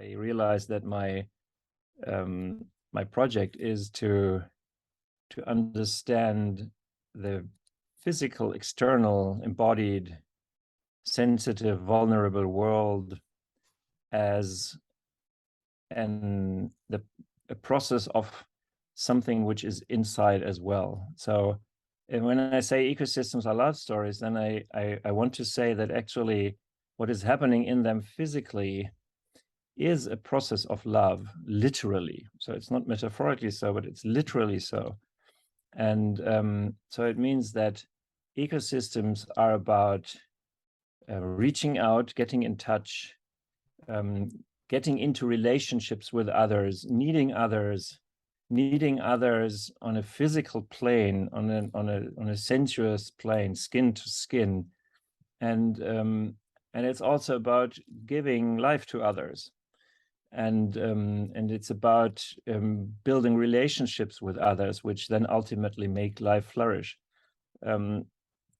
I realized that my project is to understand the physical, external, embodied, sensitive, vulnerable world as a process of something which is inside as well. So when I say ecosystems are love stories, then I want to say that actually what is happening in them physically is a process of love, literally. So it's not metaphorically so, but it's literally so. And so it means that ecosystems are about reaching out, getting in touch, getting into relationships with others, needing others on a physical plane, on a sensuous plane, skin to skin, and it's also about giving life to others, and it's about building relationships with others, which then ultimately make life flourish.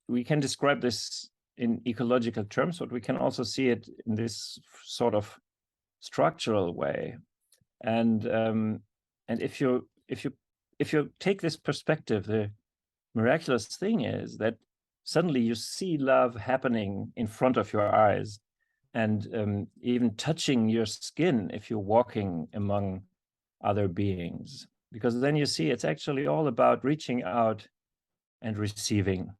We can describe this in ecological terms, but we can also see it in this sort of structural way. And if you take this perspective, the miraculous thing is that suddenly you see love happening in front of your eyes, and even touching your skin if you're walking among other beings, because then you see it's actually all about reaching out and receiving,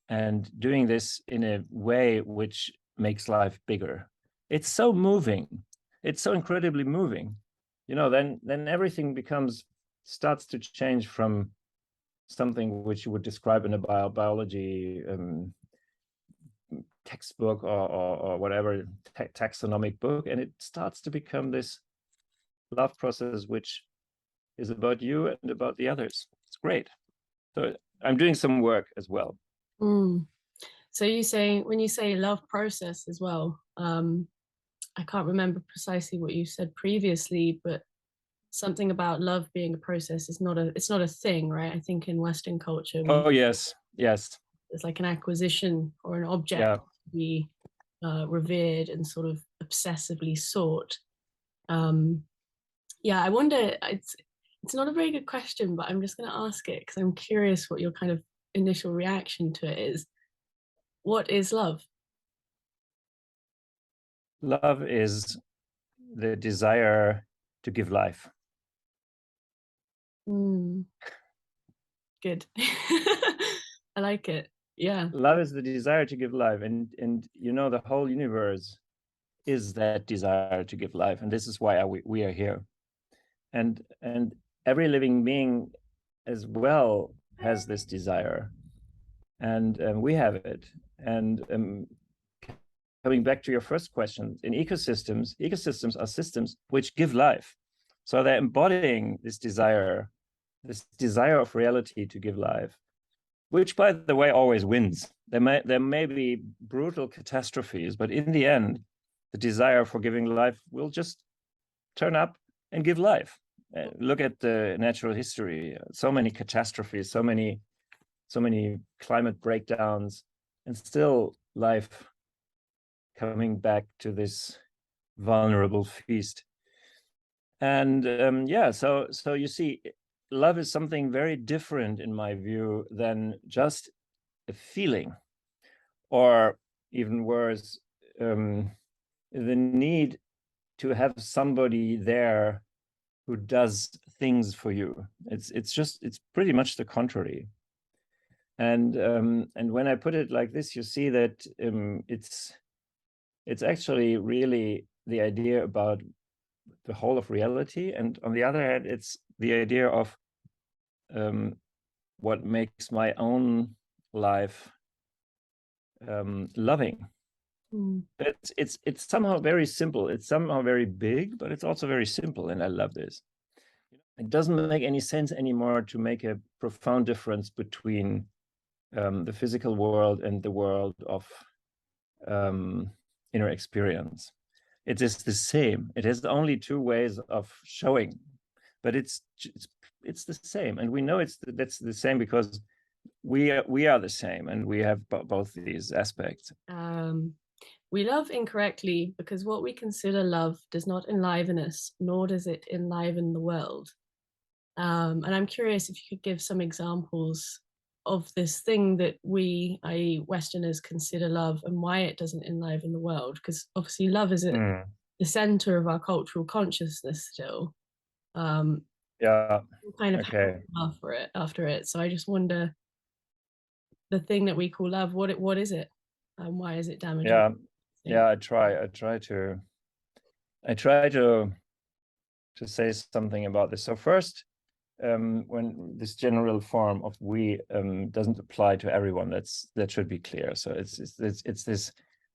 and doing this in a way which makes life bigger. It's so moving. It's so incredibly moving. You know, then everything starts to change from something which you would describe in a biology textbook or whatever taxonomic book, and it starts to become this love process which is about you and about the others. It's great. So I'm doing some work as well. So when you say love process as well, I can't remember precisely what you said previously, but something about love being a process is it's not a thing, right? I think in Western culture, yes, it's like an acquisition or an object to be revered and sort of obsessively sought. I wonder, it's not a very good question, but I'm just going to ask it because I'm curious what your kind of initial reaction to it is. What is love? Love is the desire to give life. Good. I like it. Yeah. Love is the desire to give life, and you know, the whole universe is that desire to give life, and this is why we are here, and every living being as well has this desire, and we have it. And coming back to your first question, in ecosystems are systems which give life, so they're embodying this desire of reality to give life, which, by the way, always wins. There may be brutal catastrophes, but in the end, the desire for giving life will just turn up and give life. Look at the natural history. So many catastrophes, so many climate breakdowns, and still life coming back to this vulnerable feast. And so you see, love is something very different, in my view, than just a feeling, or even worse, the need to have somebody there who does things for you. It's pretty much the contrary. And when I put it like this, you see that it's actually really the idea about the whole of reality, and on the other hand, it's the idea of what makes my own life loving. It's somehow very simple. It's somehow very big, but it's also very simple, and I love this. It doesn't make any sense anymore to make a profound difference between the physical world and the world of inner experience. It is the same. It has only two ways of showing, but it's the same, and we know that's the same because we are the same, and we have both these aspects. we love incorrectly because what we consider love does not enliven us, nor does it enliven the world. And I'm curious if you could give some examples of this thing that we, i.e., Westerners, consider love and why it doesn't enliven the world. Because obviously, love is at Mm. the center of our cultural consciousness still. Yeah. Kind of Okay. after it. So I just wonder, the thing that we call love, what is it, and why is it damaging? Yeah. Yeah. I try to say something about this. So first, when this general form of we doesn't apply to everyone, that should be clear. So it's this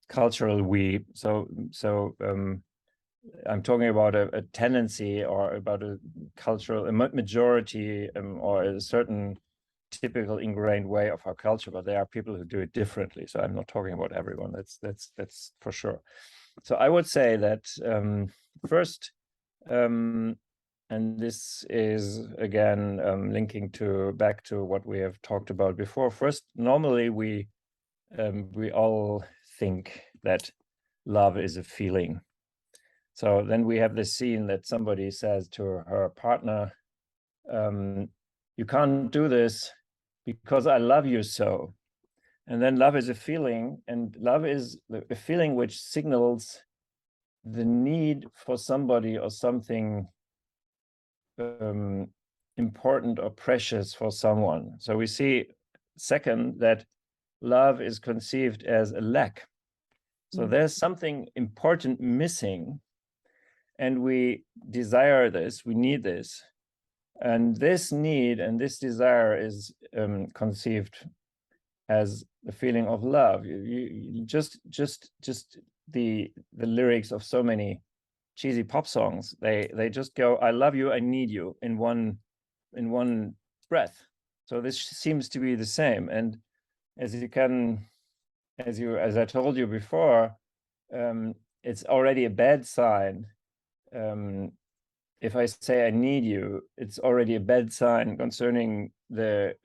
cultural we. So I'm talking about a tendency or about a cultural majority or a certain typical ingrained way of our culture, but there are people who do it differently. So I'm not talking about everyone. That's for sure. So I would say that first, and this is again linking back to what we have talked about before. First, normally we all think that love is a feeling. So then we have this scene that somebody says to her partner, you can't do this because I love you so. And then love is a feeling, and love is a feeling which signals the need for somebody or something important or precious for someone. So we see, second, that love is conceived as a lack. So there's something important missing, and we desire this, we need this. And this need and this desire is conceived as the feeling of love. You just the lyrics of so many cheesy pop songs, they just go, I love you, I need you, in one breath. So this seems to be the same. And as I told you before, it's already a bad sign. If I say I need you, it's already a bad sign concerning the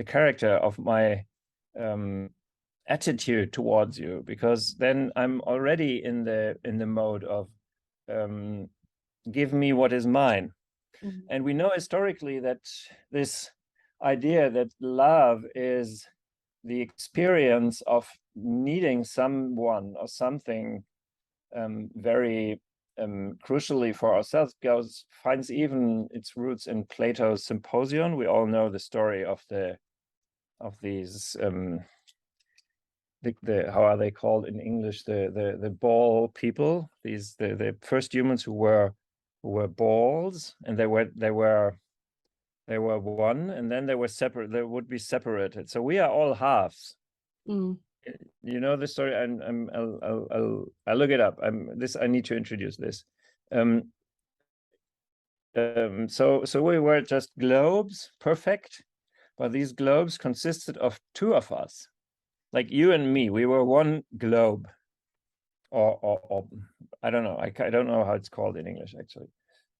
character of my attitude towards you, because then I'm already in the mode of give me what is mine. And we know historically that this idea that love is the experience of needing someone or something very crucially for ourselves finds even its roots in Plato's Symposion. We all know the story of these how are they called in English, the ball people, these the first humans who were balls, and they were one, and then they were separate, they would be separated. So we are all halves. You know the story. I'll look it up. I need to introduce this. So we were just globes, perfect, but these globes consisted of two of us, like you and me. We were one globe, or I don't know. I don't know how it's called in English actually.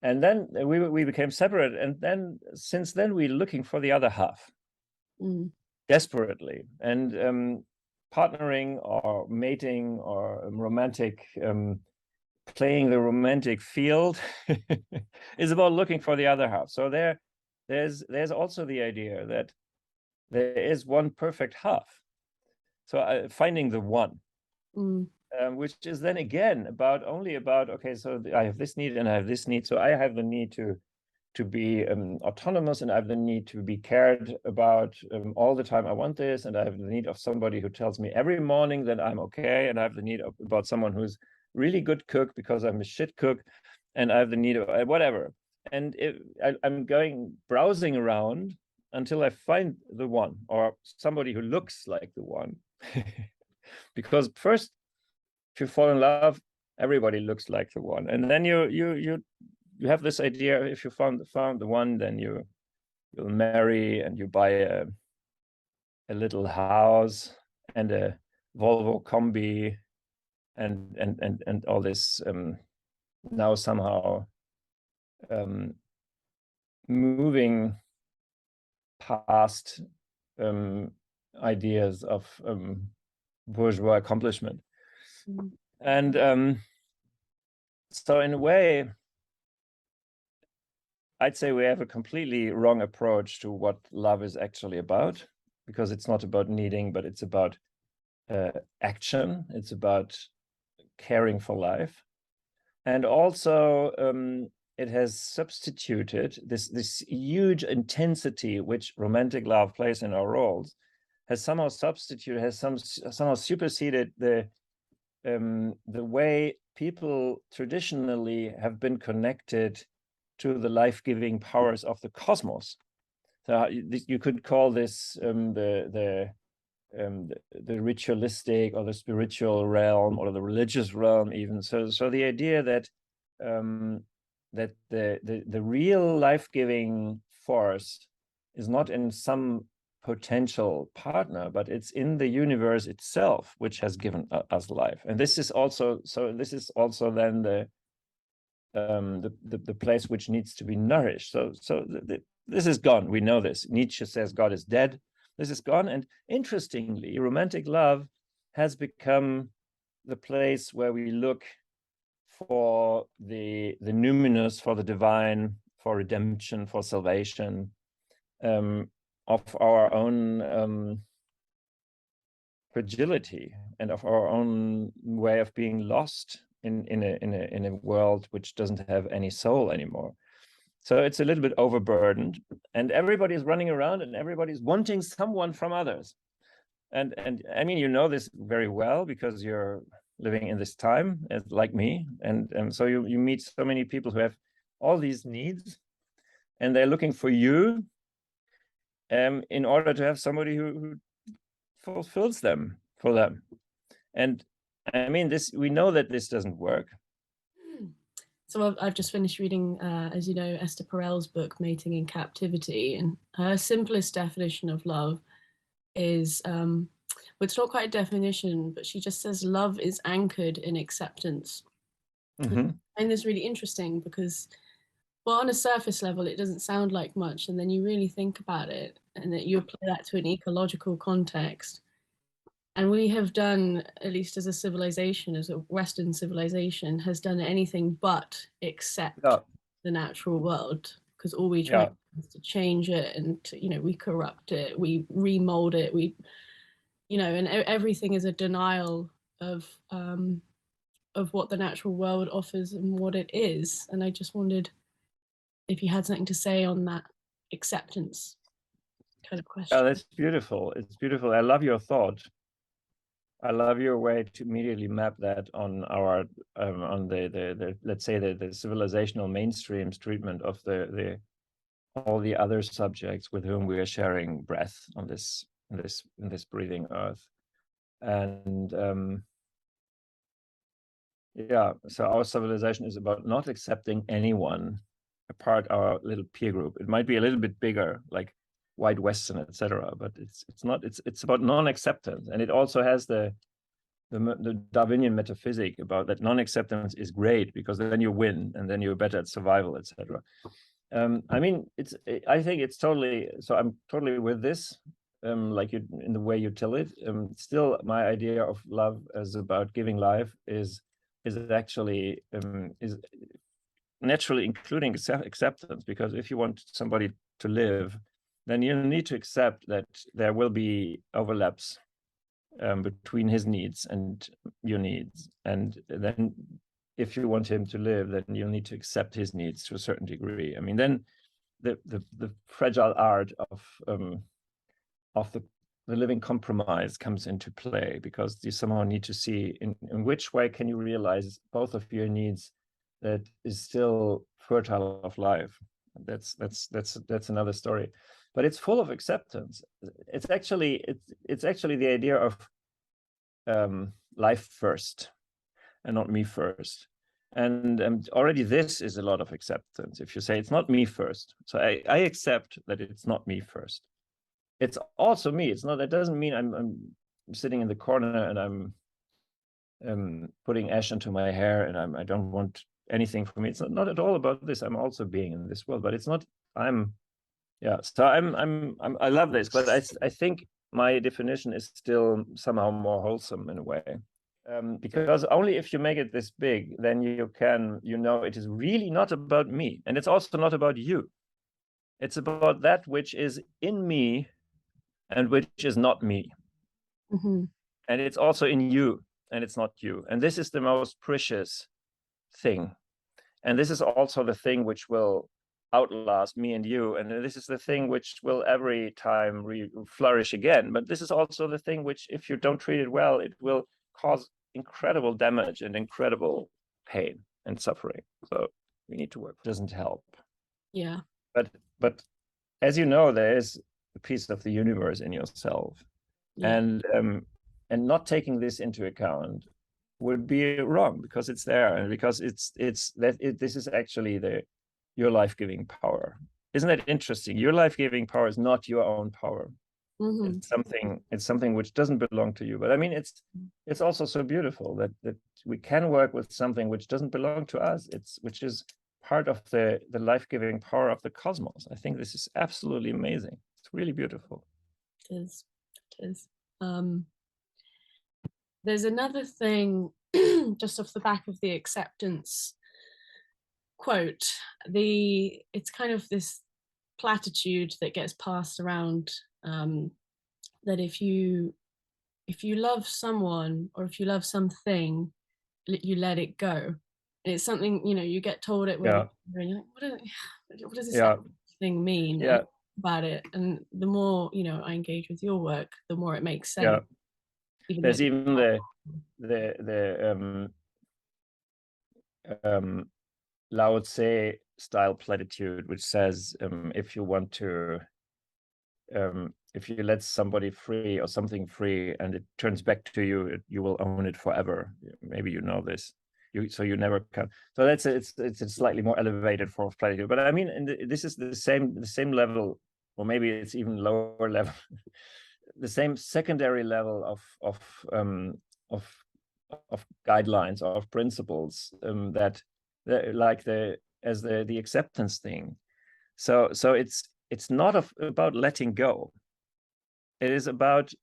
And then we became separate, and then since then we're looking for the other half desperately, and partnering or mating or romantic playing the romantic field is about looking for the other half. So there's also the idea that there is one perfect half. So finding the one, which is then again only about, okay, so I have this need and I have this need. So I have the need to be autonomous, and I have the need to be cared about all the time. I want this, and I have the need of somebody who tells me every morning that I'm okay, and I have the need about someone who's really good cook because I'm a shit cook, and I have the need of whatever. And I'm going browsing around until I find the one, or somebody who looks like the one. Because first, if you fall in love, everybody looks like the one, and then you have this idea, if you found the one, then you'll marry, and you buy a little house and a Volvo Combi, and all this now somehow moving past ideas of bourgeois accomplishment. And so in a way, I'd say we have a completely wrong approach to what love is actually about, because it's not about needing, but it's about action. It's about caring for life. And also, it has substituted this huge intensity which romantic love plays in our roles, has somehow superseded the way people traditionally have been connected to the life-giving powers of the cosmos. So you could call this the ritualistic or the spiritual realm or the religious realm even. So the idea that that the real life-giving force is not in some potential partner, but it's in the universe itself, which has given us life. And this is also then the place which needs to be nourished. So this is gone. We know this. Nietzsche says God is dead. This is gone. And interestingly, romantic love has become the place where we look for the numinous, for the divine, for redemption, for salvation, of our own fragility and of our own way of being lost in a world which doesn't have any soul anymore. So it's a little bit overburdened, and everybody's running around and everybody's wanting someone from others. And I mean, you know this very well because you're living in this time, like me, and so you meet so many people who have all these needs, and they're looking for you in order to have somebody who fulfills them for them. And I mean, we know that this doesn't work. So I've just finished reading, as you know, Esther Perel's book, Mating in Captivity, and her simplest definition of love is, well, it's not quite a definition, but she just says love is anchored in acceptance. Mm-hmm. I find this really interesting because, well, on a surface level, it doesn't sound like much, and then you really think about it, and that you apply that to an ecological context. And we have done, at least as a civilization, as a Western civilization, has done anything but accept the natural world, because all we try is to change it, and we corrupt it, we remold it, and everything is a denial of what the natural world offers and what it is. And I just wondered if you had something to say on that acceptance kind of question. Yeah, that's beautiful. It's beautiful. I love your thought. I love your way to immediately map that on our on the let's say the civilizational mainstream's treatment of the all the other subjects with whom we are sharing breath on this breathing earth. And yeah, so our civilization is about not accepting anyone apart our little peer group. It might be a little bit bigger, like white Western, etc., but it's not. It's about non-acceptance, and it also has the Darwinian metaphysic about that non-acceptance is great because then you win and then you're better at survival, etc. I mean, I think it's totally. So I'm totally with this. Like you in the way you tell it. Still, my idea of love as about giving life is actually is naturally including acceptance, because if you want somebody to live, then you need to accept that there will be overlaps between his needs and your needs. And then if you want him to live, then you need to accept his needs to a certain degree. I mean, then the fragile art of the living compromise comes into play, because you somehow need to see in which way can you realize both of your needs that is still fertile of life. That's another story, but it's full of acceptance. It's actually the idea of life first and not me first. And already this is a lot of acceptance. If you say it's not me first, so I accept that it's not me first. It's also me. It's not. That doesn't mean I'm sitting in the corner and I'm putting ash into my hair and I don't want anything from me. It's not at all about this. I'm also being in this world, but it's not. So I love this, but I think my definition is still somehow more wholesome in a way. because only if you make it this big, then you can, it is really not about me, and it's also not about you. It's about that which is in me and which is not me. Mm-hmm. And it's also in you, and it's not you. And this is the most precious thing. And this is also the thing which will outlast me and you. And this is the thing which will every time flourish again. But this is also the thing which, if you don't treat it well, it will cause incredible damage and incredible pain and suffering. So we need to work. It doesn't help. Yeah. But as you know, there is a piece of the universe in yourself. Yeah. And not taking this into account would be wrong, because it's there, and because this is actually your life-giving power. Isn't that interesting? Your life-giving power is not your own power. Mm-hmm. It's something which doesn't belong to you. But I mean, it's also so beautiful that we can work with something which doesn't belong to us. Which is part of the life-giving power of the cosmos. I think this is absolutely amazing. It's really beautiful. It is. It is. There's another thing, just off the back of the acceptance quote. It's kind of this platitude that gets passed around, that if you love someone, or if you love something, you let it go. And it's something, you get told it when you're like, what does this thing mean? Yeah. About it. And the more I engage with your work, the more it makes sense. Yeah. There's even the Lao Tse style platitude, which says, if you want to, if you let somebody free or something free and it turns back to you, you will own it forever. Maybe you know this. So you never can. So it's a slightly more elevated form of platitude. But I mean, this is the same level, or maybe it's even lower level. The same secondary level of guidelines, of principles, that like the acceptance thing. So it's not about letting go. It is about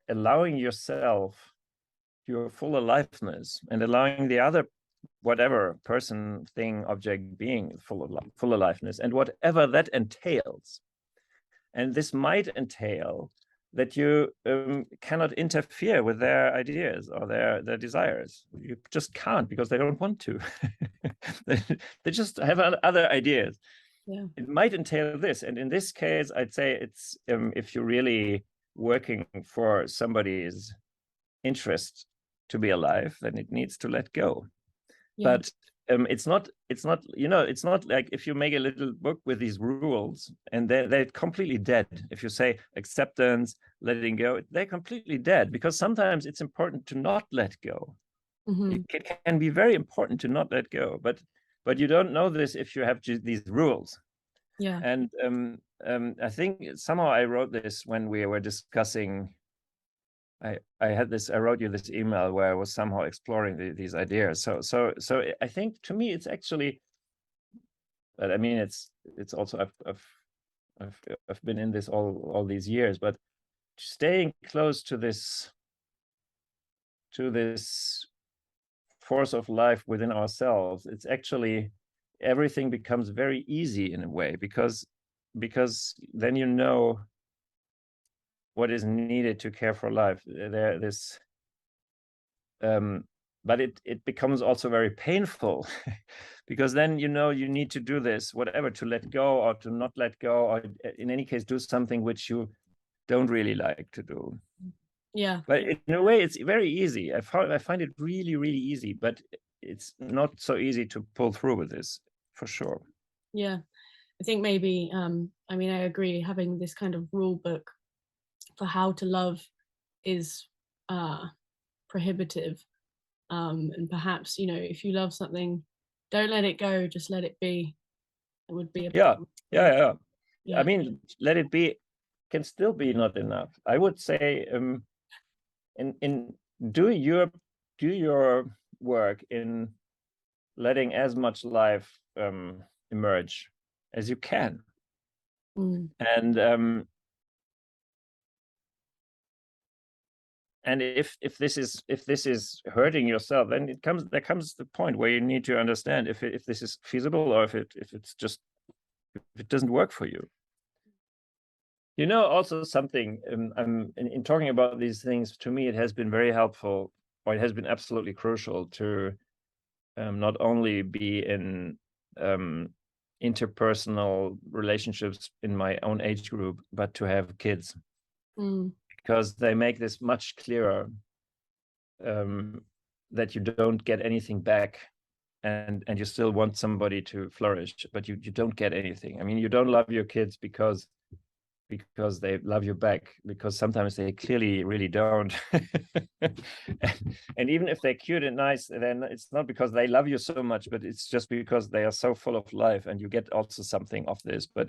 allowing yourself your full aliveness, and allowing the other, whatever person, thing, object, being, full aliveness, and whatever that entails. And this might entail that you cannot interfere with their ideas or their desires. You just can't, because they don't want to. they just have other ideas. Yeah. It might entail this. And in this case, I'd say it's, if you're really working for somebody's interest to be alive, then it needs to let go. Yeah. But it's not like if you make a little book with these rules and they're completely dead. If you say acceptance, letting go, they're completely dead, because sometimes it's important to not let go. Mm-hmm. It can be very important to not let go, but you don't know this if you have these rules. Yeah. And I think somehow I wrote this when we were discussing. I wrote you this email where I was somehow exploring these ideas. So I think, to me, it's actually, but I mean, it's also, I've been in this all these years, but staying close to this force of life within ourselves, it's actually, everything becomes very easy in a way, because then you know what is needed to care for life. But it becomes also very painful, because then you need to do this, whatever, to let go or to not let go, or in any case do something which you don't really like to do. Yeah. But in a way, it's very easy. I find it really, really easy, but it's not so easy to pull through with this, for sure. Yeah. I think maybe, I mean, I agree, having this kind of rule book for how to love is prohibitive. And perhaps, if you love something, don't let it go, just let it be. It would be yeah. I mean, let it be can still be not enough. I would say, in do your work in letting as much life emerge as you can. And and if this is hurting yourself, then there comes the point where you need to understand if this is feasible, or if it's just, if it doesn't work for you. You know, also something, in talking about these things, to me, it has been very helpful, or it has been absolutely crucial to not only be in interpersonal relationships in my own age group, but to have kids, because they make this much clearer, that you don't get anything back, and you still want somebody to flourish, but you don't get anything. I mean, you don't love your kids because they love you back, because sometimes they clearly really don't. And even if they're cute and nice, then it's not because they love you so much, but it's just because they are so full of life, and you get also something of this. But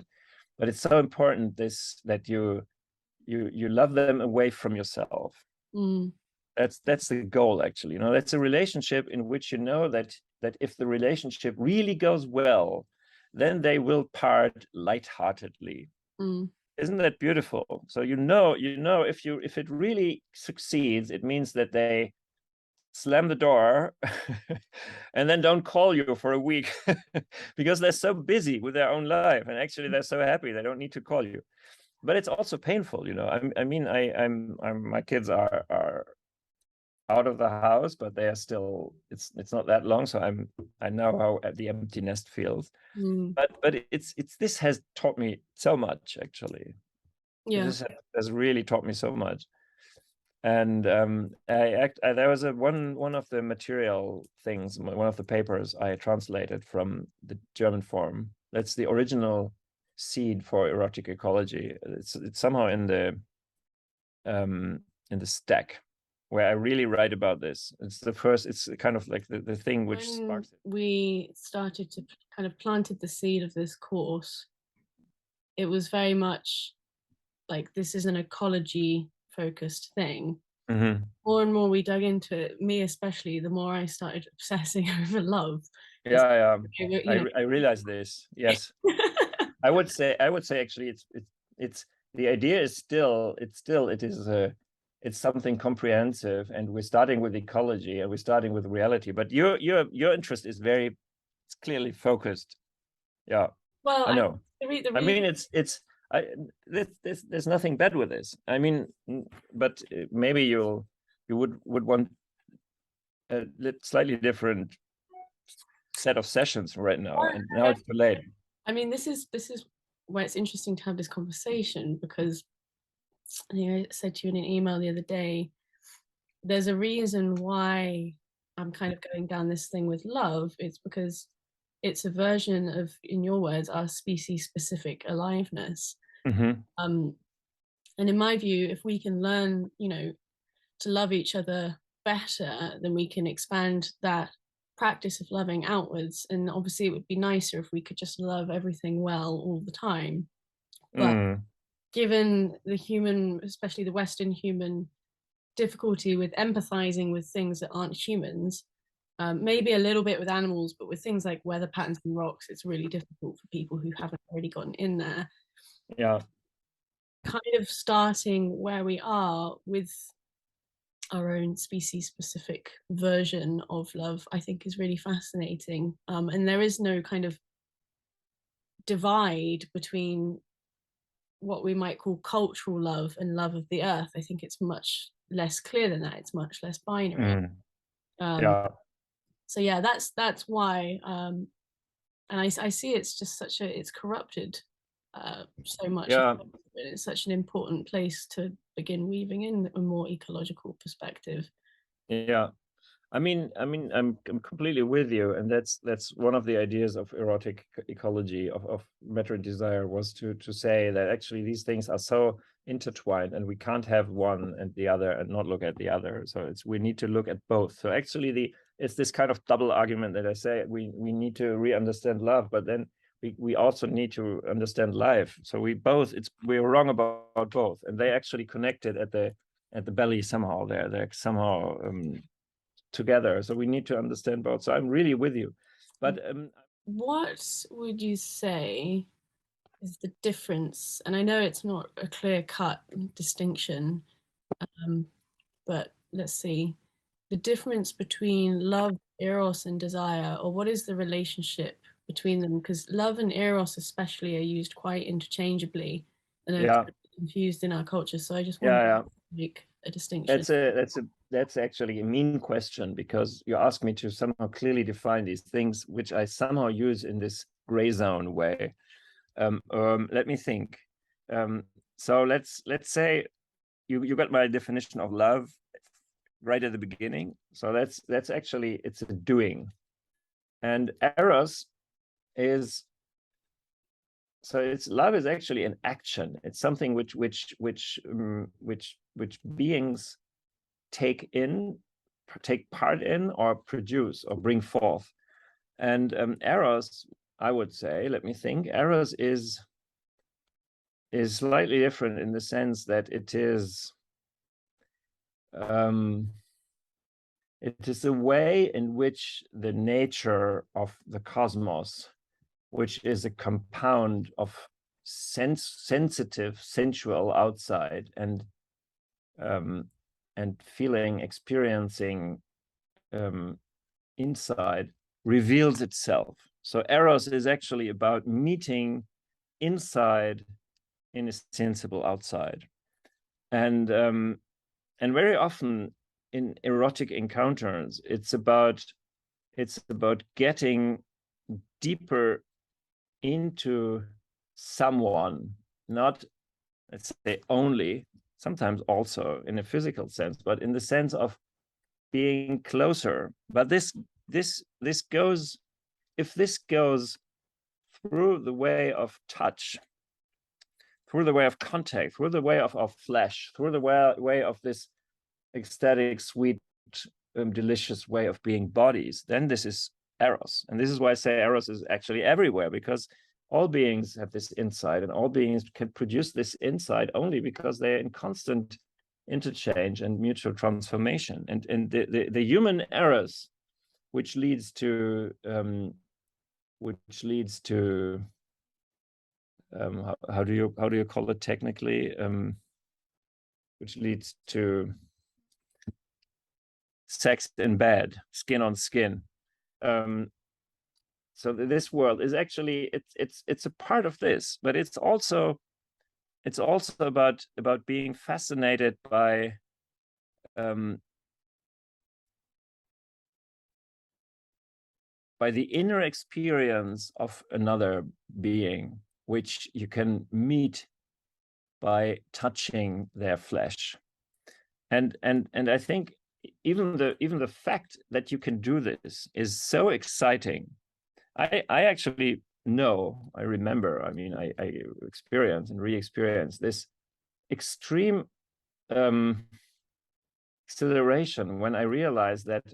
it's so important that you love them away from yourself. That's the goal, actually. You know, that's a relationship in which you know that if the relationship really goes well, then they will part lightheartedly. Isn't that beautiful? So you know, if it really succeeds, it means that they slam the door and then don't call you for a week because they're so busy with their own life, and actually they're so happy they don't need to call you. But it's also painful, you know. I mean, I'm my kids are out of the house, but they are still, it's not that long, so I know how the empty nest feels. But it's this has taught me so much, actually. This has really taught me so much. And there was one of the material things, one of the papers I translated from the German form. That's the original seed for erotic ecology. It's somehow in the stack where I really write about this. It's the first, it's kind of like the thing which sparks it. We started to kind of planted the seed of this course, it was very much like, this is an ecology focused thing. More and more we dug into it, me especially, the more I started obsessing over love. Yeah. I realized this. Yes. I would say actually it's the idea is still, it's something comprehensive, and we're starting with ecology and we're starting with reality, but your interest is it's clearly focused. Yeah. Well, I know. I mean, there's nothing bad with this. I mean, but maybe you would want a slightly different set of sessions right now, and now it's too late. I mean, this is where it's interesting to have this conversation, because I think I said to you in an email the other day, there's a reason why I'm kind of going down this thing with love. It's because it's a version of, in your words, our species specific aliveness. And in my view, if we can learn, to love each other better, then we can expand that practice of loving outwards. And obviously it would be nicer if we could just love everything well all the time. But given the human, especially the Western human, difficulty with empathizing with things that aren't humans, maybe a little bit with animals, but with things like weather patterns and rocks, it's really difficult for people who haven't already gotten in there. Yeah. Kind of starting where we are with our own species specific version of love, I think is really fascinating. And there is no kind of divide between what we might call cultural love and love of the earth. I think it's much less clear than that. It's much less binary. Yeah. So yeah, that's why. And I see it's just it's corrupted so much. Yeah. It's such an important place to begin weaving in a more ecological perspective. Yeah. I mean, I'm completely with you, and that's one of the ideas of erotic ecology, of matter and desire, was to say that actually these things are so intertwined, and we can't have one and the other and not look at the other. So we need to look at both. So actually, it's this kind of double argument that I say we need to re-understand love, but then we also need to understand life. So we're wrong about both, and they actually connected at the belly somehow. They're somehow together, so we need to understand both. So I'm really with you. But what would you say is the difference, and I know it's not a clear-cut distinction, but let's see. The difference between love, Eros, and desire, or what is the relationship between them? Because love and Eros especially are used quite interchangeably and are Yeah, confused in our culture. So I just want yeah. to make a distinction. That's actually a mean question, because you ask me to somehow clearly define these things, which I somehow use in this gray zone way. Let me think. So let's say you got my definition of love right at the beginning. So that's actually, it's a doing, and Eros is, so it's, love is actually an action. It's something which beings take part in, or produce, or bring forth. And Eros, I would say, let me think, Eros is slightly different in the sense that it is a way in which the nature of the cosmos, which is a compound of sensitive, sensual outside, and feeling, experiencing inside, reveals itself. So Eros is actually about meeting inside in a sensible outside. And very often in erotic encounters, it's about getting deeper into someone, not, let's say, only, sometimes also in a physical sense, but in the sense of being closer. But this goes, if this goes through the way of touch, through the way of contact, through the way of flesh, through the way of this ecstatic, sweet, delicious way of being bodies, then this is Eros. And this is why I say Eros is actually everywhere, because all beings have this insight, and all beings can produce this insight only because they're in constant interchange and mutual transformation. And the human Eros, which leads to how do you call it technically, which leads to sex in bed, skin on skin. So this world is actually, it's a part of this, but it's also about being fascinated by the inner experience of another being, which you can meet by touching their flesh. And I think even the fact that you can do this is so exciting. I actually know, I remember, I mean, I experienced and re-experienced this extreme exhilaration when I realized that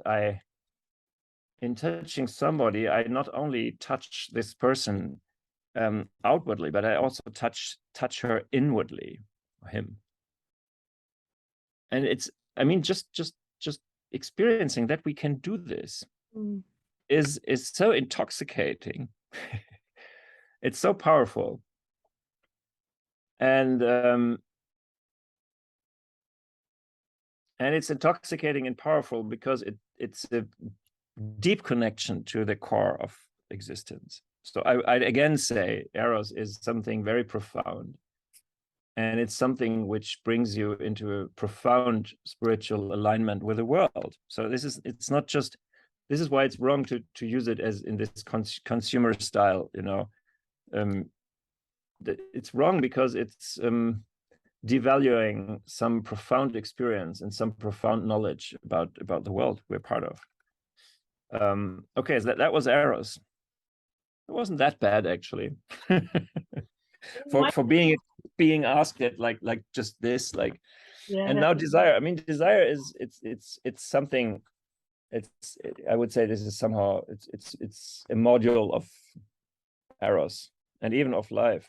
in touching somebody, I not only touch this person outwardly, but I also touch her inwardly, him. And it's, I mean, just experiencing that we can do this is so intoxicating. It's so powerful. And it's intoxicating and powerful because it's a deep connection to the core of existence. So I'd again say Eros is something very profound. And it's something which brings you into a profound spiritual alignment with the world. So it's not just, this is why it's wrong to use it as in this consumer style, you know. It's wrong because it's devaluing some profound experience and some profound knowledge about the world we're part of. Okay, so that was Eros. It wasn't that bad, actually. for being asked it like just this, like. Yeah. And now desire, I mean, desire is it's something, I would say this is somehow it's a module of Eros and even of life,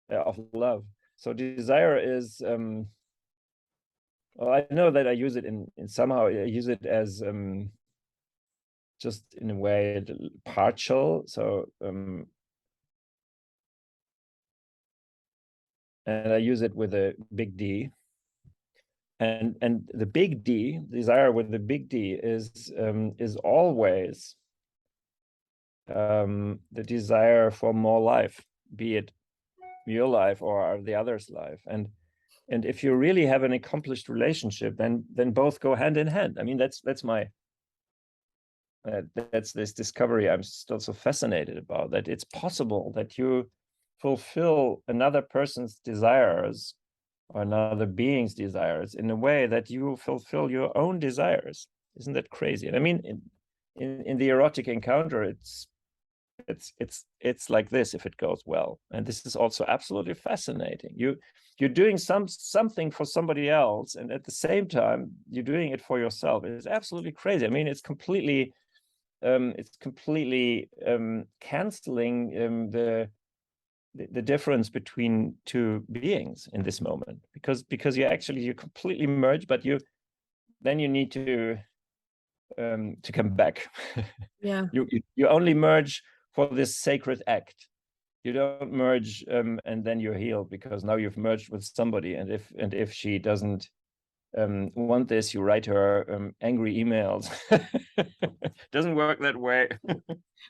of love. So desire is well, I know that I use it in somehow I use it as just in a way partial. So and I use it with a big D. And the big D, desire with the big D, is always the desire for more life, be it your life or the other's life. And if you really have an accomplished relationship, then both go hand in hand. I mean, that's this discovery I'm still so fascinated about, that it's possible that you fulfill another person's desires or another being's desires in a way that you fulfill your own desires. Isn't that crazy? And I mean, in the erotic encounter, it's like this if it goes well. And this is also absolutely fascinating. You're doing something for somebody else, and at the same time you're doing it for yourself. It's absolutely crazy. I mean, it's completely canceling the difference between two beings in this moment, because you're completely merged, but then you need to come back. Yeah. You only merge for this sacred act. You don't merge and then you're healed, because now you've merged with somebody, and if she doesn't want this, you write her angry emails. Doesn't work that way.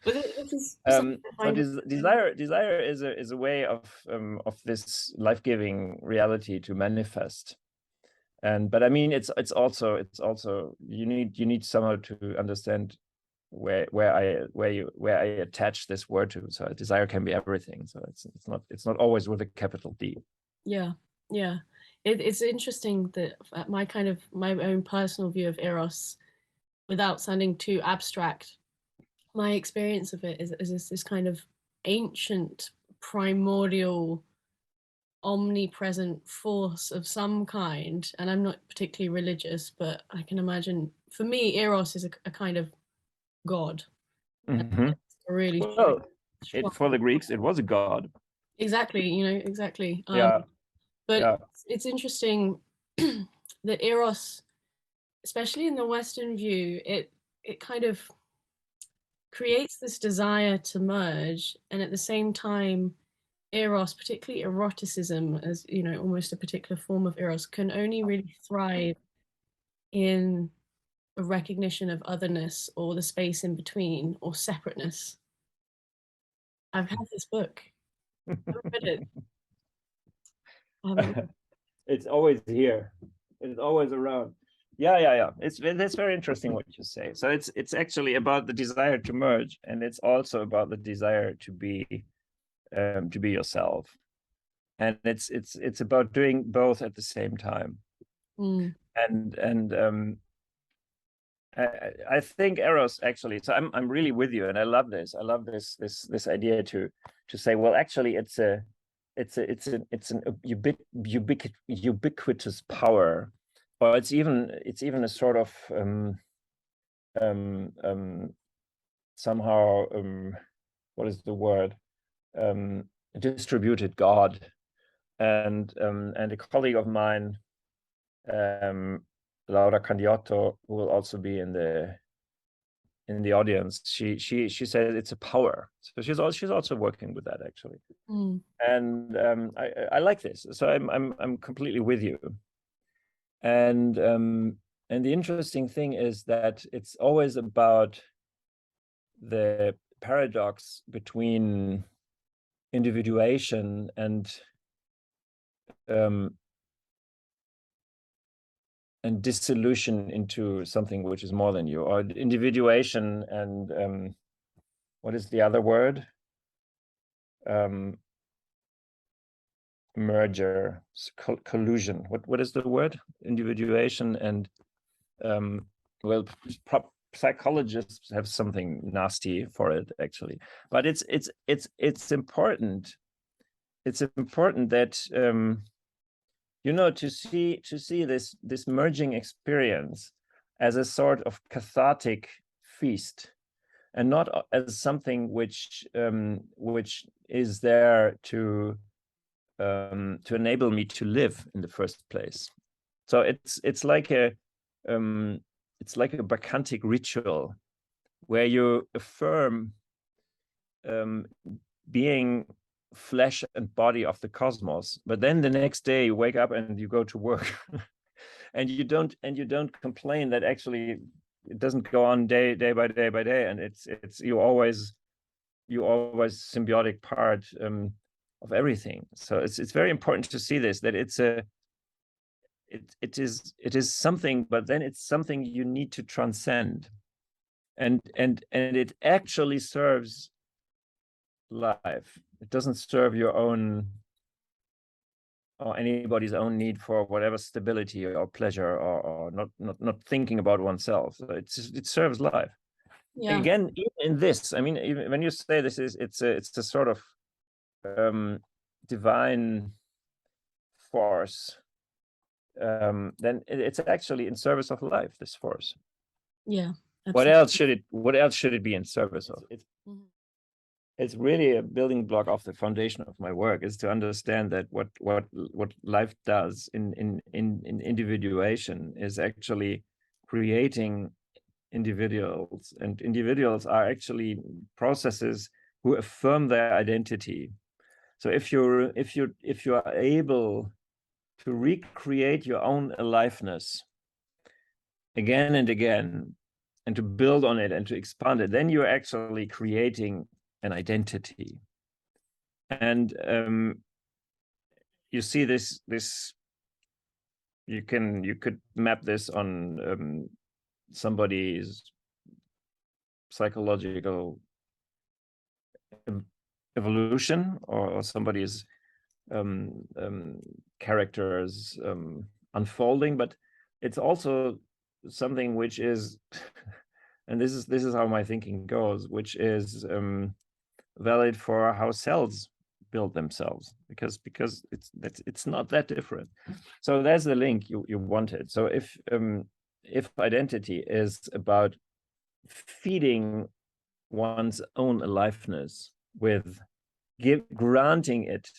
But this is So desire is a way of this life-giving reality to manifest. But I mean, it's also you need somehow to understand where I attach this word to. So desire can be everything. So it's not always with a capital D. Yeah, yeah. It's interesting that my own personal view of Eros, without sounding too abstract, my experience of it is this kind of ancient, primordial, omnipresent force of some kind. And I'm not particularly religious, but I can imagine, for me, Eros is a kind of god. Mm-hmm. Really Well, strong. for the Greeks, it was a god. Exactly, exactly. Yeah, But yeah. it's interesting that Eros, especially in the Western view, it kind of creates this desire to merge, and at the same time, Eros, particularly eroticism, as almost a particular form of Eros, can only really thrive in a recognition of otherness or the space in between or separateness. I've had this book. I haven't read it. I haven't. It's always here. It's always around. Yeah. That's very interesting what you say. So it's actually about the desire to merge, and it's also about the desire to be yourself. And it's about doing both at the same time. Mm. And I think Eros actually. So I'm really with you, and I love this. I love this idea to say, well, actually, it's an ubiquitous power, or it's even a sort of somehow what is the word, distributed God. And a colleague of mine, Laura Candiotto, who will also be in the audience, she said it's a power. So she's also working with that, actually. Mm. And I like this. So I'm completely with you. And the interesting thing is that it's always about the paradox between individuation and dissolution into something which is more than you, or individuation and what is the other word? Merger, collusion. What is the word? Individuation and well, psychologists have something nasty for it, actually. But it's important. It's important that to see this merging experience as a sort of cathartic feast, and not as something which is there to enable me to live in the first place. So it's like a bacchantic ritual where you affirm being flesh and body of the cosmos, but then the next day you wake up and you go to work. and you don't complain that actually it doesn't go on day by day by day, and it's you always symbiotic part of everything. So it's very important to see this, that it is something, but then it's something you need to transcend, and it actually serves life. It doesn't serve your own or anybody's own need for whatever stability or pleasure, or not thinking about oneself. So it serves life. Yeah. Again, even in this, I mean, even when you say this is it's a sort of divine force, then it's actually in service of life, this force. Yeah. Absolutely. What else should it be in service of? It's really a building block of the foundation of my work, is to understand that what life does in individuation is actually creating individuals, and individuals are actually processes who affirm their identity. So if you are able to recreate your own aliveness again and again, and to build on it and to expand it, then you're actually creating an identity. And you see this you could map this on somebody's psychological evolution, or somebody's characters unfolding, but it's also something which is and this is how my thinking goes, which is valid for how cells build themselves, because it's not that different. So there's the link you wanted. So if identity is about feeding one's own aliveness with granting it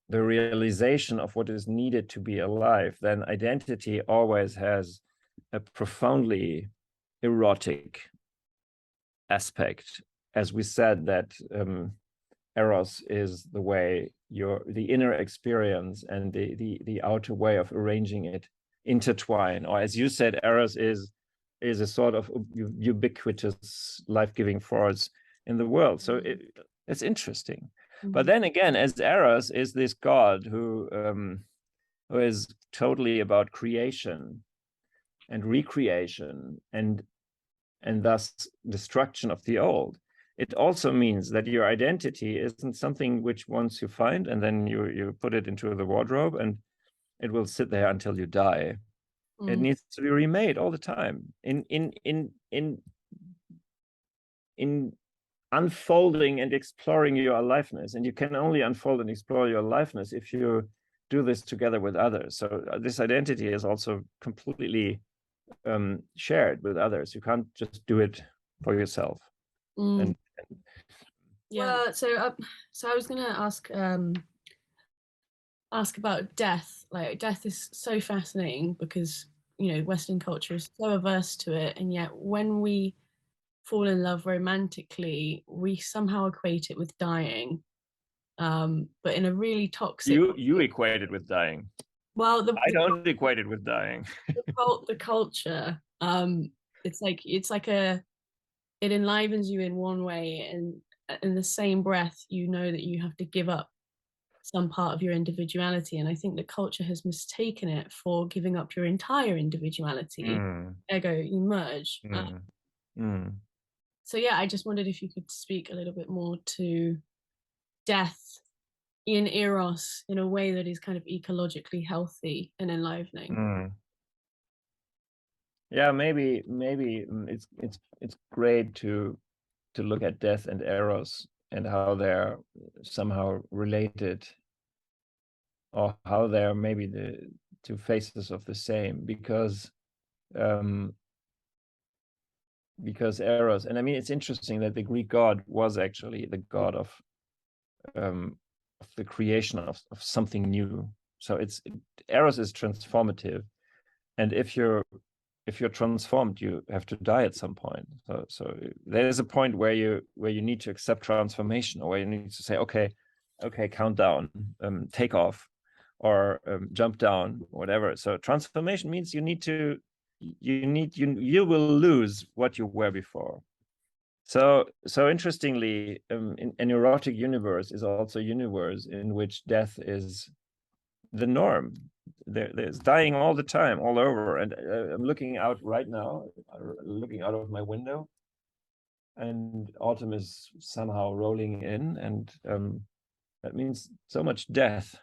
the realization of what is needed to be alive, then identity always has a profoundly erotic aspect. As we said, that Eros is the way the inner experience and the outer way of arranging it intertwine. Or as you said, Eros is a sort of ubiquitous life-giving force in the world. So it's interesting. But then again, as Eros is this god who is totally about creation and recreation and thus destruction of the old, it also means that your identity isn't something which once you find and then you put it into the wardrobe and it will sit there until you die. It needs to be remade all the time in unfolding and exploring your aliveness. And you can only unfold and explore your aliveness if you do this together with others. So this identity is also completely shared with others. You can't just do it for yourself. Yeah. So I was gonna ask about death. Like, death is so fascinating because, you know, Western culture is so averse to it, and yet when we fall in love romantically, we somehow equate it with dying, but in a really toxic. You equate it with dying. Well, I don't equate it with dying. the culture, it's like it enlivens you in one way, and in the same breath, you know that you have to give up some part of your individuality. And I think the culture has mistaken it for giving up your entire individuality. Ergo, you merge. So yeah, I just wondered if you could speak a little bit more to death in Eros in a way that is kind of ecologically healthy and enlivening. Yeah, maybe it's great to look at death and Eros and how they're somehow related, or how they're maybe the two faces of the same, because Eros, and I mean, it's interesting that the Greek god was actually the god of the creation of something new. So Eros is transformative, and if you're transformed, you have to die at some point. So there is a point where you need to accept transformation, or where you need to say, okay, count down, take off. or jump down, whatever. So transformation means you will lose what you were before. So interestingly, an erotic universe is also a universe in which death is the norm. There's dying all the time, all over. And I'm looking out right now, looking out of my window, and autumn is somehow rolling in, and that means so much death.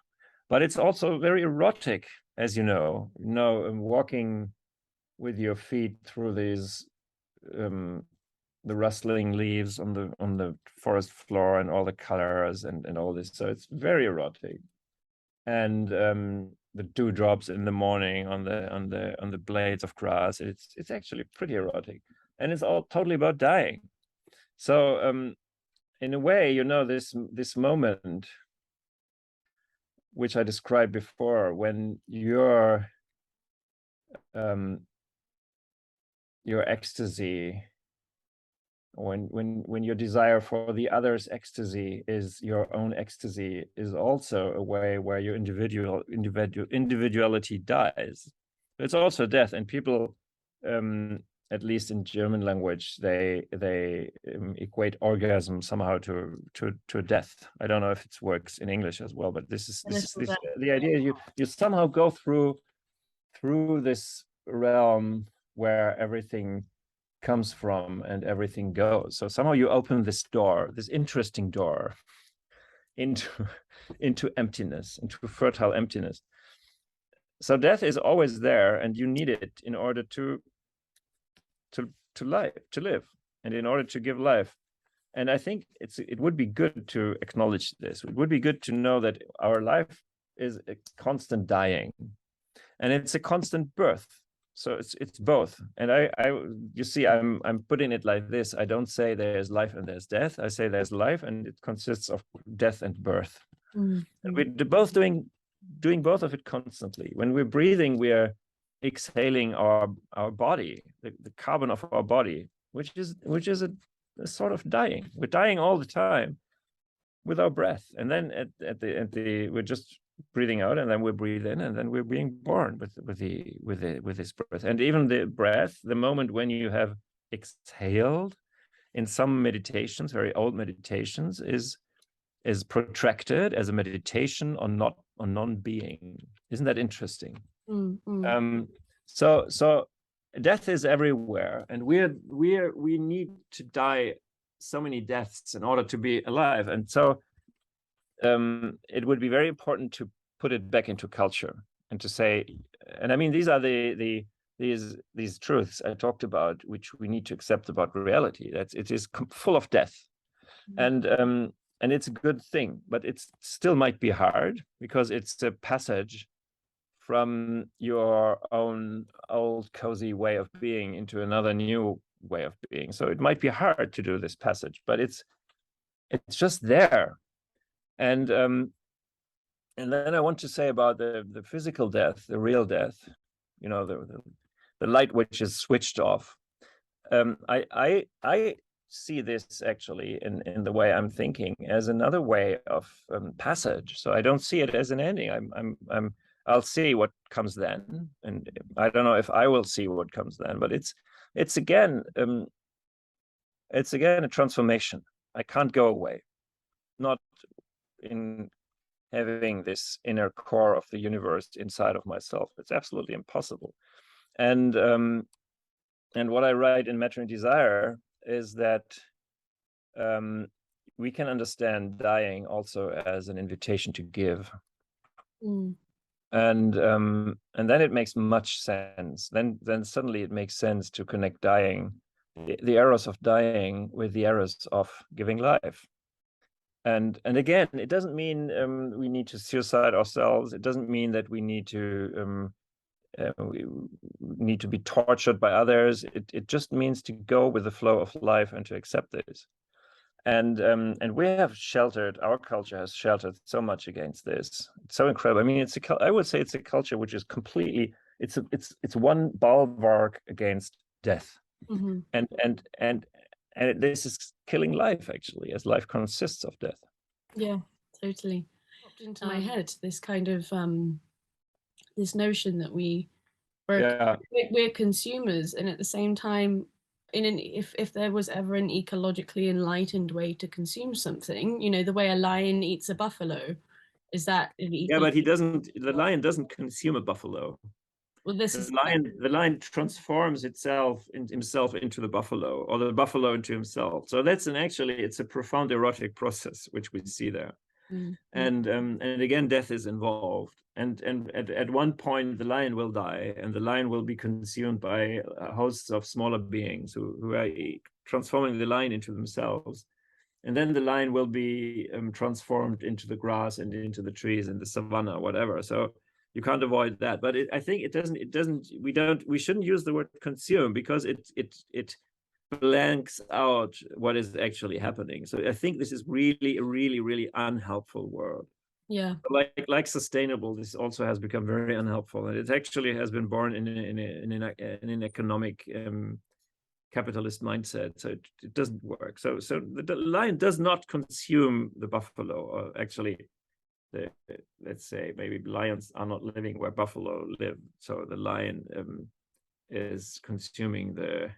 But it's also very erotic, as you know. Walking with your feet through these the rustling leaves on the forest floor and all the colors and all this. So it's very erotic. And the dewdrops in the morning on the blades of grass, it's actually pretty erotic. And it's all totally about dying. So in a way, this moment which I described before, when your ecstasy, when your desire for the other's ecstasy is your own ecstasy, is also a way where your individuality dies. It's also death, and people, at least in German language, they equate orgasm somehow to death. I don't know if it works in English as well, but this is the idea. You somehow go through this realm where everything comes from and everything goes. So somehow you open this door, this interesting door, into emptiness, into fertile emptiness. So death is always there, and you need it in order to live, and in order to give life. And I think it would be good to acknowledge this. It would be good to know that our life is a constant dying, and it's a constant birth. So it's both. And you see, I'm putting it like this. I don't say there's life and there's death. I say there's life, and it consists of death and birth. And we're both doing both of it constantly. When we're breathing, we are exhaling our body, the carbon of our body, which is a sort of dying. We're dying all the time with our breath, and then at the we're just breathing out, and then we breathe in, and then we're being born with this breath. And even the breath, the moment when you have exhaled, in some meditations, very old meditations, is protracted as a meditation on non-being. Isn't that interesting? So death is everywhere, and we need to die so many deaths in order to be alive. And so it would be very important to put it back into culture, and to say, and I mean, these are these truths I talked about, which we need to accept about reality. That it is full of death, and it's a good thing, but it still might be hard, because it's a passage from your own old cozy way of being into another new way of being. So it might be hard to do this passage, but it's just there. And then I want to say about the physical death, the real death, the light which is switched off. I see this actually in the way I'm thinking as another way of passage. So I don't see it as an ending. I'll see what comes then, and I don't know if I will see what comes then. But it's again a transformation. I can't go away, not in having this inner core of the universe inside of myself. It's absolutely impossible. And what I write in Matter and Desire is that we can understand dying also as an invitation to give. And then it makes much sense. Then suddenly it makes sense to connect dying, the Eros of dying, with the Eros of giving life. And again, it doesn't mean we need to suicide ourselves. It doesn't mean that we need to be tortured by others. It just means to go with the flow of life and to accept this. And we have sheltered, our culture has sheltered so much against this. It's so incredible. I mean, I would say it's a culture which is completely, it's one bulwark against death. And this is killing life, actually, as life consists of death. Yeah, totally. into my head this kind of this notion that we're consumers, and at the same time, if there was ever an ecologically enlightened way to consume something, you know, the way a lion eats a buffalo, is that but the lion doesn't consume a buffalo. Well, the lion transforms himself into the buffalo, or the buffalo into himself. So it's a profound erotic process which we see there. And again, death is involved. And at one point, the lion will die, and the lion will be consumed by hosts of smaller beings who are transforming the lion into themselves. And then the lion will be transformed into the grass and into the trees and the savanna, whatever. So you can't avoid that. But I think we shouldn't use the word consume, because it blanks out what is actually happening. So I think this is really a really unhelpful word. Yeah. Like sustainable, this also has become very unhelpful, and it actually has been born in an economic capitalist mindset. So it doesn't work. So the lion does not consume the buffalo, or actually, let's say maybe lions are not living where buffalo live. So the lion is consuming the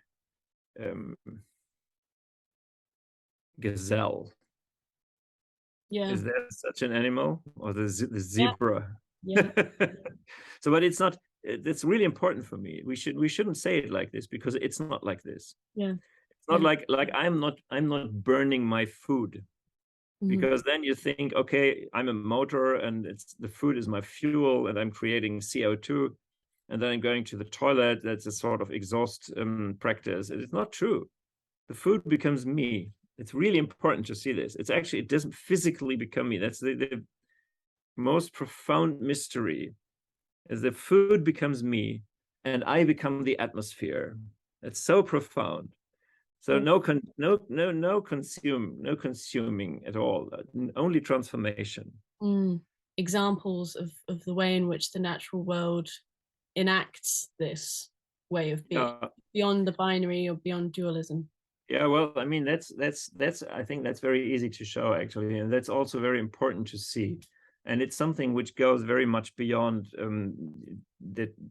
gazelle. Yeah. Is there such an animal? Or the zebra? Yeah. So, but it's not. It's really important for me. We shouldn't say it like this, because it's not like this. Yeah. It's not like I'm not burning my food, because then you think, okay, I'm a motor, and the food is my fuel, and I'm creating CO2, and then I'm going to the toilet. That's a sort of exhaust practice. It's not true. The food becomes me. It's really important to see this. It doesn't physically become me. That's the most profound mystery, is the food becomes me, and I become the atmosphere. It's so profound. So no consuming at all, only transformation. Examples of the way in which the natural world enacts this way of being, beyond the binary or beyond dualism. Yeah, well, I mean, that's I think that's very easy to show, actually, and that's also very important to see. And it's something which goes very much beyond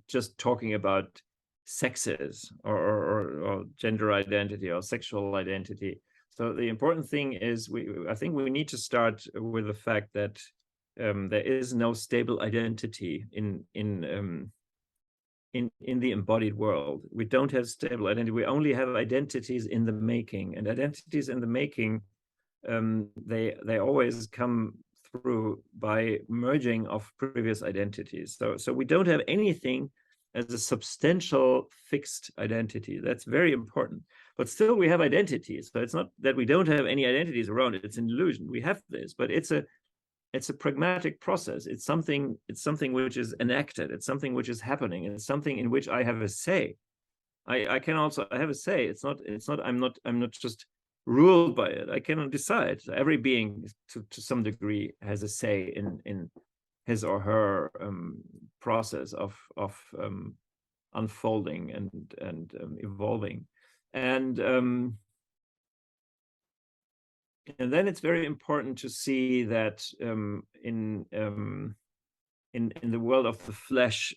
just talking about sexes or gender identity or sexual identity. So the important thing is, I think we need to start with the fact that there is no stable identity in the embodied world. We don't have stable identity. We only have identities in the making, and identities in the making, they always come through by merging of previous identities. So we don't have anything as a substantial fixed identity. That's very important. But still, we have identities. So it's not that we don't have any identities around it. It's an illusion. We have this, but it's a pragmatic process. It's something which is enacted. It's something which is happening. It's something in which I have a say. I have a say. I'm not just ruled by it. I cannot decide. Every being to some degree has a say in his or her process of unfolding and evolving. And then it's very important to see that in the world of the flesh,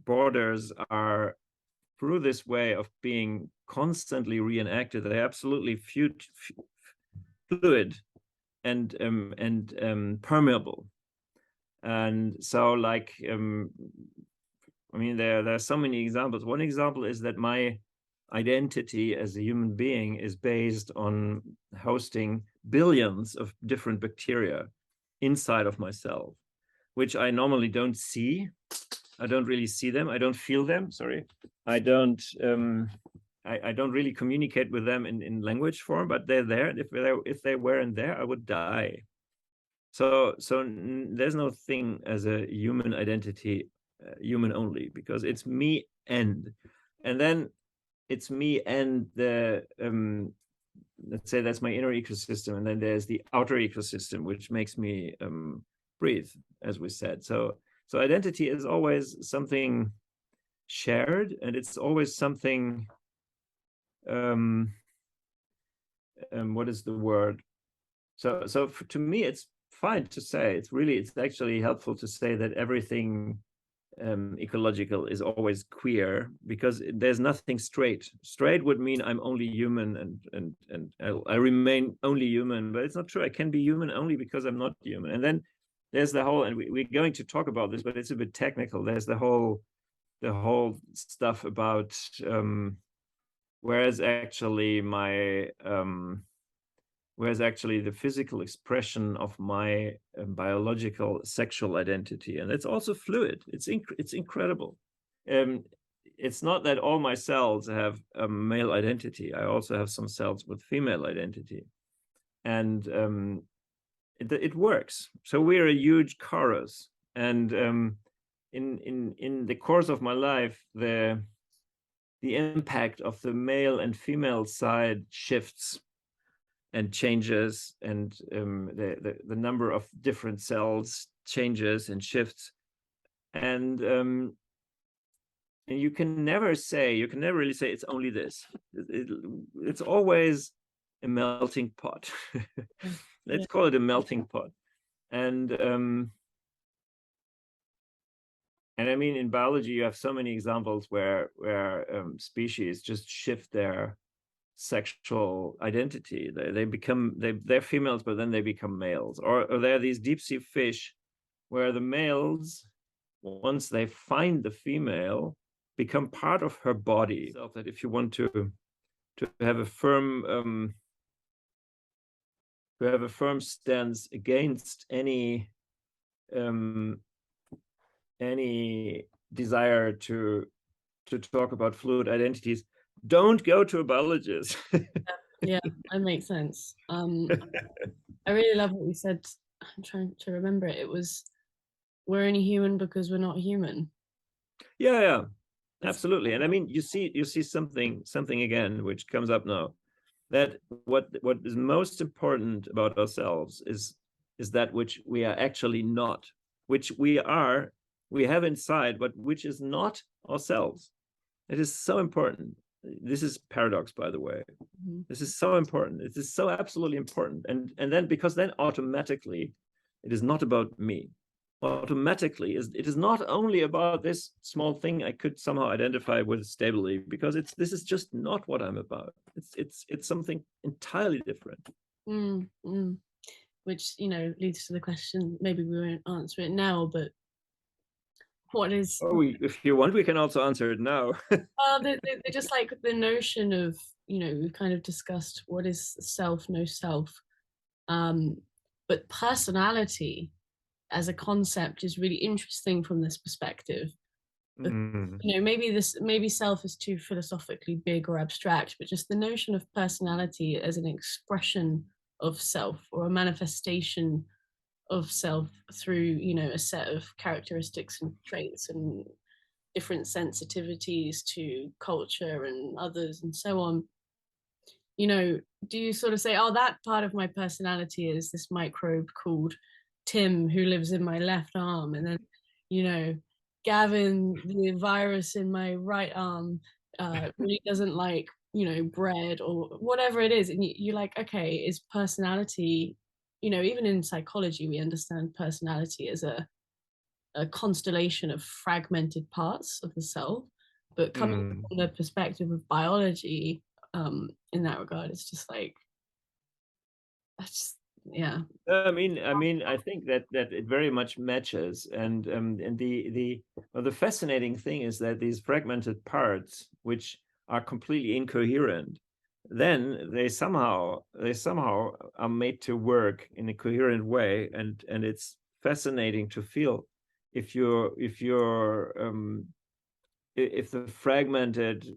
borders are, through this way of being constantly reenacted, they're absolutely fluid and permeable. And so, like, I mean, there are so many examples. One example is that my identity as a human being is based on hosting billions of different bacteria inside of myself, which I normally don't see. I don't really see them. I don't feel them. Sorry. I don't really communicate with them in language form, but they're there. And if they weren't there, I would die. So there's no thing as a human identity, human only, because it's me and then it's me and the let's say that's my inner ecosystem, and then there's the outer ecosystem which makes me breathe, as we said. So identity is always something shared, and it's always something what is the word? So to me, it's fine to say. It's actually helpful to say that everything ecological is always queer, because there's nothing straight. Straight would mean I'm only human and I remain only human, but it's not true. I can be human only because I'm not human. And then there's the whole, and we're going to talk about this, but it's a bit technical. There's the whole stuff about whereas actually the physical expression of my biological sexual identity, and it's also fluid. It's incredible. It's not that all my cells have a male identity. I also have some cells with female identity, and it works. So we're a huge chorus, and in the course of my life, the impact of the male and female side shifts and changes, and the number of different cells changes and shifts, and you can never really say it's only this. It's always a melting pot. Let's call it a melting pot. And I mean, in biology, you have so many examples where species just shift their sexual identity. They're females, but then they become males. Or there are these deep sea fish where the males, once they find the female, become part of her body. So that if you want to have a firm stance against any desire to talk about fluid identities, don't go to a biologist. Yeah, that makes sense. I really love what you said. I'm trying to remember it. It was, we're only human because we're not human. Yeah, absolutely. And I mean, you see something again, which comes up now, that what is most important about ourselves is that which we are actually not, which we have inside, but which is not ourselves. It is so important. This is paradox, by the way. Mm-hmm. This is so important. It is so absolutely important. And then, because then automatically it is not about me. Automatically it is not only about this small thing I could somehow identify with stably, because this is just not what I'm about. It's something entirely different. Which, leads to the question, maybe we won't answer it now, but what is... if you want, we can also answer it now. they're just like the notion of, we've kind of discussed what is self, no self, but personality as a concept is really interesting from this perspective. But, maybe self is too philosophically big or abstract, but just the notion of personality as an expression of self, or a manifestation of self through, a set of characteristics and traits and different sensitivities to culture and others and so on. Do you sort of say, oh, that part of my personality is this microbe called Tim who lives in my left arm, and then, Gavin, the virus in my right arm, really doesn't like, bread or whatever it is. And you're like, okay, is personality, even in psychology, we understand personality as a constellation of fragmented parts of the self. But coming from the perspective of biology, in that regard, it's just like, that's, yeah. I mean, I think that it very much matches, and the fascinating thing is that these fragmented parts, which are completely incoherent, then they somehow are made to work in a coherent way, and it's fascinating to feel if the fragmented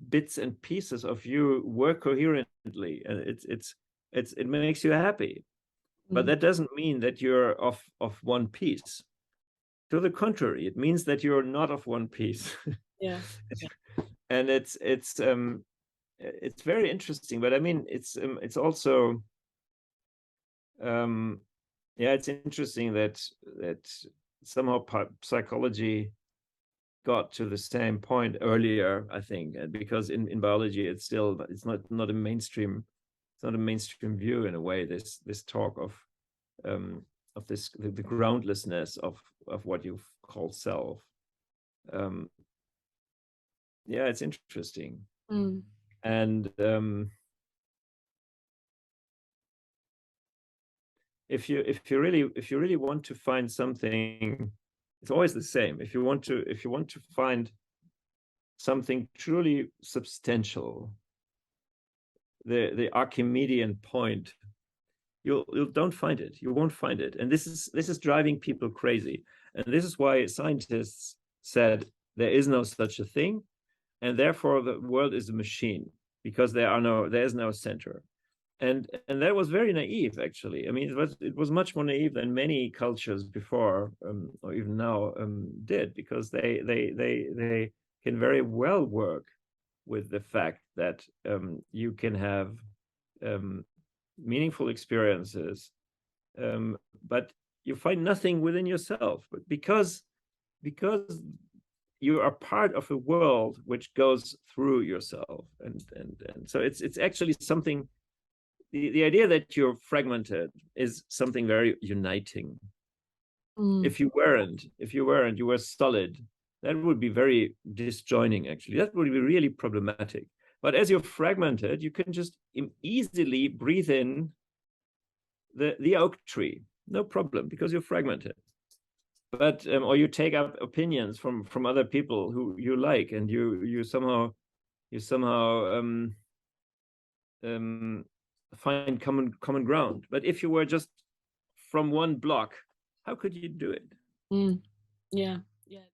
bits and pieces of you work coherently, and it makes you happy. But that doesn't mean that you're of one piece. To the contrary, it means that you're not of one piece. Yeah. And it's very interesting. But I mean, it's also it's interesting that somehow psychology got to the same point earlier, I think, because in biology it's not a mainstream. It's not a mainstream view in a way. This talk of this the groundlessness of what you call self. Yeah, it's interesting. And if you really want to find something, it's always the same. If you want to find something truly substantial, the Archimedean point, you don't find it. You won't find it. And this is driving people crazy. And this is why scientists said there is no such a thing, and therefore the world is a machine, because there is no center. And that was very naive, actually. I mean, it was much more naive than many cultures before, or even now, did, because they can very well work with the fact that you can have meaningful experiences, but you find nothing within yourself. But because you are part of a world which goes through yourself, and so it's actually something. The idea that you're fragmented is something very uniting. If you weren't, you were solid, that would be very disjoining, actually. That would be really problematic. But as you're fragmented, you can just easily breathe in the oak tree, no problem, because you're fragmented. But or you take up opinions from other people who you like, and you somehow find common ground. But if you were just from one block, how could you do it? Yeah.